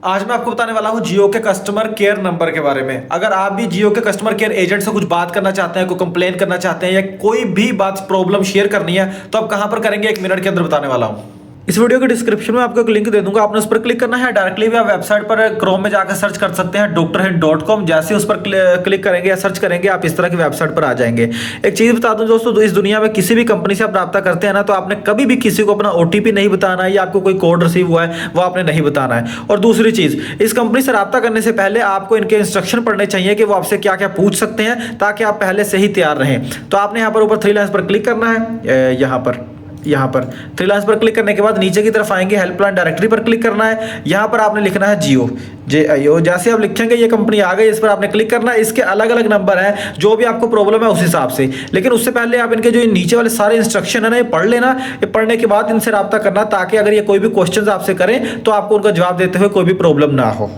आज मैं आपको बताने वाला हूं जियो के कस्टमर केयर नंबर के बारे में। अगर आप भी जियो के कस्टमर केयर एजेंट से कुछ बात करना चाहते हैं, कोई कंप्लेन करना चाहते हैं या कोई भी बात प्रॉब्लम शेयर करनी है तो आप कहां पर करेंगे, 1 मिनट के अंदर बताने वाला हूं। इस वीडियो के डिस्क्रिप्शन में आपको एक लिंक दे दूंगा, आपने उस पर क्लिक करना है। डायरेक्टली भी आप वेबसाइट पर क्रोम में जाकर सर्च कर सकते हैं drhind.com। जैसे उस पर क्लिक करेंगे या सर्च करेंगे आप इस तरह की वेबसाइट पर आ जाएंगे। एक चीज बता दूं दोस्तों, इस दुनिया में किसी भी कंपनी से आप रब्ता करते हैं ना, तो आपने कभी भी किसी को अपना OTP नहीं बताना है या आपको कोई कोड रिसीव हुआ है वो आपने नहीं बताना है। और दूसरी चीज, इस कंपनी से रब्ता करने से पहले आपको इनके इंस्ट्रक्शन पढ़ने चाहिए कि वो आपसे क्या क्या पूछ सकते हैं, ताकि आप पहले से ही तैयार रहें। तो आपने यहाँ पर ऊपर 3 लाइन्स पर क्लिक करना है। यहाँ पर 3 लाइन्स पर क्लिक करने के बाद नीचे की तरफ आएंगे, हेल्पलाइन डायरेक्टरी पर क्लिक करना है। यहाँ पर आपने लिखना है जियो, JIO। जैसे आप लिखेंगे ये कंपनी आ गई, इस पर आपने क्लिक करना है। इसके अलग अलग नंबर हैं, जो भी आपको प्रॉब्लम है उस हिसाब से। लेकिन उससे पहले आप इनके जो नीचे वाले सारे इंस्ट्रक्शन है ना, ये पढ़ लेना। ये पढ़ने के बाद इनसे रब्ता करना, ताकि अगर ये कोई भी क्वेश्चन आपसे करें तो आपको उनका जवाब देते हुए कोई भी प्रॉब्लम ना हो।